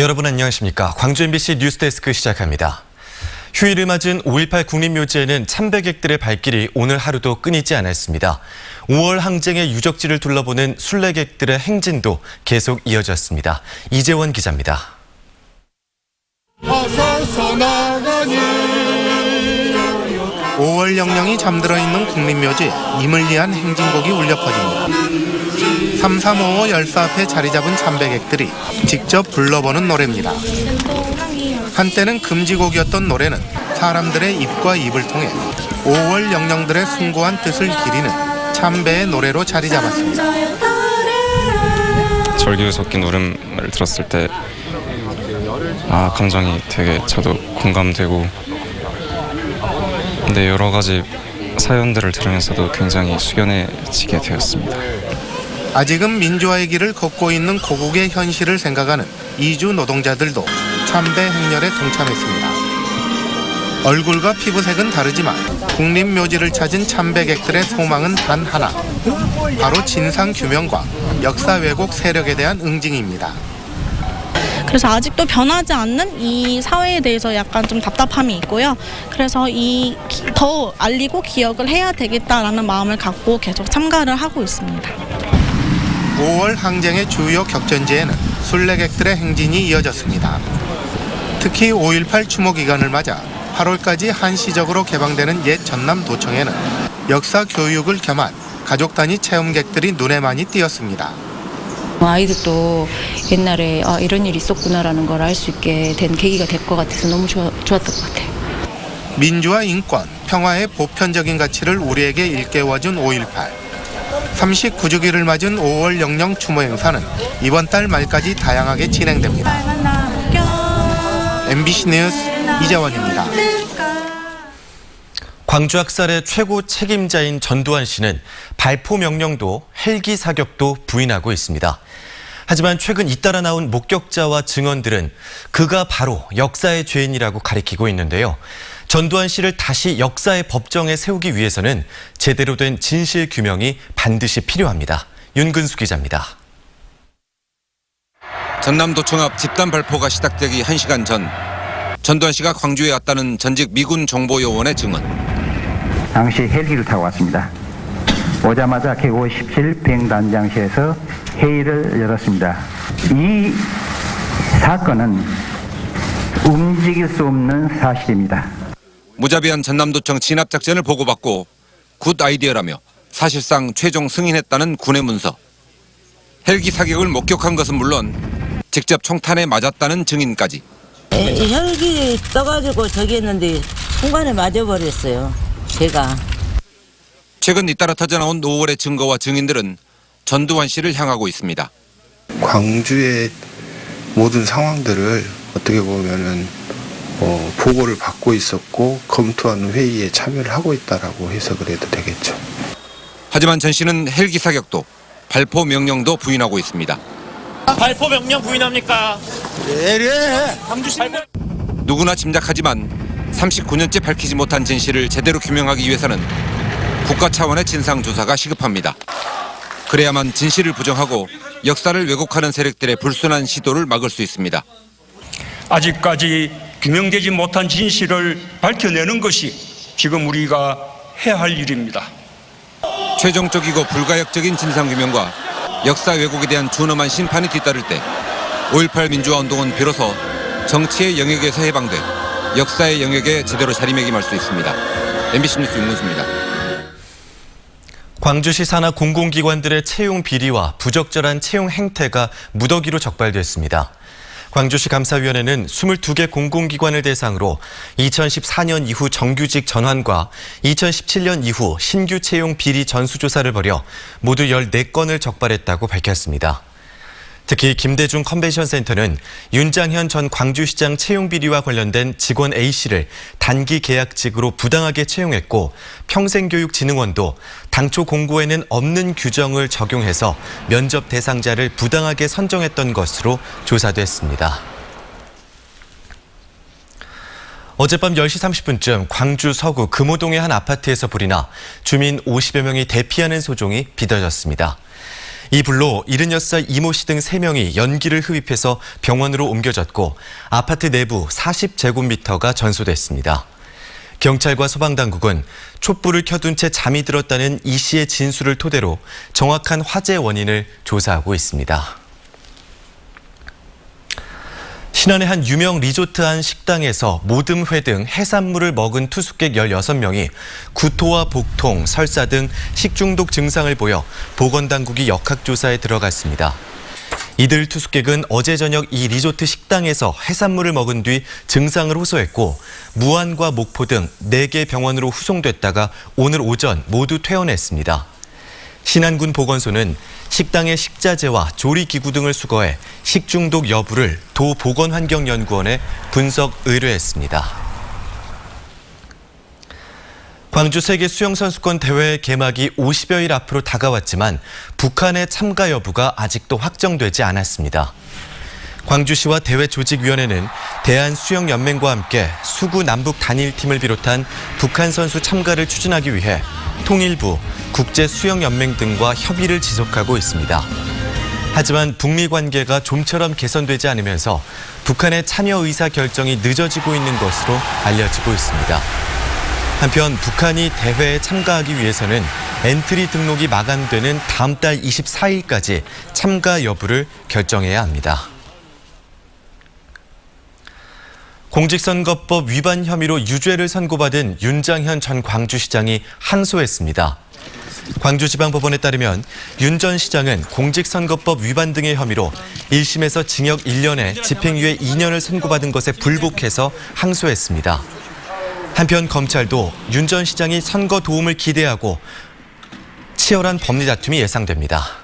여러분 안녕하십니까. 광주 MBC 뉴스데스크 시작합니다. 휴일을 맞은 5.18 국립묘지에는 참배객들의 발길이 오늘 하루도 끊이지 않았습니다. 5월 항쟁의 유적지를 둘러보는 순례객들의 행진도 계속 이어졌습니다. 이재원 기자입니다. 5월 영령이 잠들어 있는 국립묘지 임을 위한 행진곡이 울려 퍼집니다. 3355 열사 앞에 자리 잡은 참배객들이 직접 불러보는 노래입니다. 한때는 금지곡이었던 노래는 사람들의 입과 입을 통해 5월 영령들의 숭고한 뜻을 기리는 참배의 노래로 자리 잡았습니다. 절규 섞인 울음을 들었을 때 감정이 되게 저도 공감되고, 근데 여러 가지 사연들을 들으면서도 굉장히 숙연해지게 되었습니다. 아직은 민주화의 길을 걷고 있는 고국의 현실을 생각하는 이주 노동자들도 참배 행렬에 동참했습니다. 얼굴과 피부색은 다르지만 국립묘지를 찾은 참배객들의 소망은 단 하나, 바로 진상규명과 역사 왜곡 세력에 대한 응징입니다. 그래서 아직도 변하지 않는 이 사회에 대해서 약간 좀 답답함이 있고요. 그래서 더 알리고 기억을 해야 되겠다라는 마음을 갖고 계속 참가를 하고 있습니다. 5월 항쟁의 주요 격전지에는 순례객들의 행진이 이어졌습니다. 특히 5.18 추모 기간을 맞아 8월까지 한시적으로 개방되는 옛 전남도청에는 역사 교육을 겸한 가족 단위 체험객들이 눈에 많이 띄었습니다. 아이들도 옛날에 이런 일이 있었구나라는 걸 알 수 있게 된 계기가 될 것 같아서 너무 좋았던 것 같아요. 민주화, 인권, 평화의 보편적인 가치를 우리에게 일깨워준 5.18. 39주기를 맞은 5월 영령 추모 행사는 이번 달 말까지 다양하게 진행됩니다. MBC 뉴스 이재원입니다. 광주 학살의 최고 책임자인 전두환 씨는 발포 명령도 헬기 사격도 부인하고 있습니다. 하지만 최근 잇따라 나온 목격자와 증언들은 그가 바로 역사의 죄인이라고 가리키고 있는데요. 전두환 씨를 다시 역사의 법정에 세우기 위해서는 제대로 된 진실 규명이 반드시 필요합니다. 윤근수 기자입니다. 전남도청 앞 집단 발포가 시작되기 1시간 전, 전두환 씨가 광주에 왔다는 전직 미군 정보요원의 증언. 당시 헬기를 타고 왔습니다. 오자마자 개고 17 비행단장실에서 회의를 열었습니다. 이 사건은 움직일 수 없는 사실입니다. 무자비한 전남도청 진압작전을 보고받고 굿 아이디어라며 사실상 최종 승인했다는 군의 문서. 헬기 사격을 목격한 것은 물론 직접 총탄에 맞았다는 증인까지. 헬기 떠가지고 저기 했는데 순간에 맞아버렸어요. 제가. 최근 잇따라 터져나온 5월의 증거와 증인들은 전두환 씨를 향하고 있습니다. 광주의 모든 상황들을 어떻게 보면은 보고를 받고 있었고 검토하는 회의에 참여를 하고 있다라고 해석을 해도 되겠죠. 하지만 전 씨는 헬기 사격도 발포 명령도 부인하고 있습니다. 발포 명령 부인합니까? 누구나 짐작하지만 39년째 밝히지 못한 진실을 제대로 규명하기 위해서는 국가 차원의 진상조사가 시급합니다. 그래야만 진실을 부정하고 역사를 왜곡하는 세력들의 불순한 시도를 막을 수 있습니다. 아직까지 규명되지 못한 진실을 밝혀내는 것이 지금 우리가 해야 할 일입니다. 최종적이고 불가역적인 진상규명과 역사 왜곡에 대한 준엄한 심판이 뒤따를 때 5.18 민주화운동은 비로소 정치의 영역에서 해방돼 역사의 영역에 제대로 자리매김할 수 있습니다. MBC 뉴스 윤근수입니다. 광주시 산하 공공기관들의 채용 비리와 부적절한 채용 행태가 무더기로 적발됐습니다. 광주시 감사위원회는 22개 공공기관을 대상으로 2014년 이후 정규직 전환과 2017년 이후 신규 채용 비리 전수조사를 벌여 모두 14건을 적발했다고 밝혔습니다. 특히 김대중 컨벤션 센터는 윤장현 전 광주시장 채용 비리와 관련된 직원 A씨를 단기 계약직으로 부당하게 채용했고, 평생교육진흥원도 당초 공고에는 없는 규정을 적용해서 면접 대상자를 부당하게 선정했던 것으로 조사됐습니다. 어젯밤 10시 30분쯤 광주 서구 금호동의 한 아파트에서 불이 나 주민 50여 명이 대피하는 소종이 빚어졌습니다. 이 불로 76살 이모 씨 등 3명이 연기를 흡입해서 병원으로 옮겨졌고 아파트 내부 40제곱미터가 전소됐습니다. 경찰과 소방당국은 촛불을 켜둔 채 잠이 들었다는 이 씨의 진술을 토대로 정확한 화재 원인을 조사하고 있습니다. 신안의 한 유명 리조트 안 식당에서 모듬회 등 해산물을 먹은 투숙객 16명이 구토와 복통, 설사 등 식중독 증상을 보여 보건당국이 역학조사에 들어갔습니다. 이들 투숙객은 어제 저녁 이 리조트 식당에서 해산물을 먹은 뒤 증상을 호소했고 무안과 목포 등 4개 병원으로 후송됐다가 오늘 오전 모두 퇴원했습니다. 신안군 보건소는 식당의 식자재와 조리기구 등을 수거해 식중독 여부를 도보건환경연구원에 분석 의뢰했습니다. 광주 세계수영선수권 대회 개막이 50여일 앞으로 다가왔지만 북한의 참가 여부가 아직도 확정되지 않았습니다. 광주시와 대회조직위원회는 대한수영연맹과 함께 수구 남북 단일팀을 비롯한 북한 선수 참가를 추진하기 위해 통일부, 국제수영연맹 등과 협의를 지속하고 있습니다. 하지만 북미 관계가 좀처럼 개선되지 않으면서 북한의 참여 의사 결정이 늦어지고 있는 것으로 알려지고 있습니다. 한편 북한이 대회에 참가하기 위해서는 엔트리 등록이 마감되는 다음 달 24일까지 참가 여부를 결정해야 합니다. 공직선거법 위반 혐의로 유죄를 선고받은 윤장현 전 광주시장이 항소했습니다. 광주지방법원에 따르면 윤 전 시장은 공직선거법 위반 등의 혐의로 1심에서 징역 1년에 집행유예 2년을 선고받은 것에 불복해서 항소했습니다. 한편 검찰도 윤 전 시장이 선거 도움을 기대하고 치열한 법리 다툼이 예상됩니다.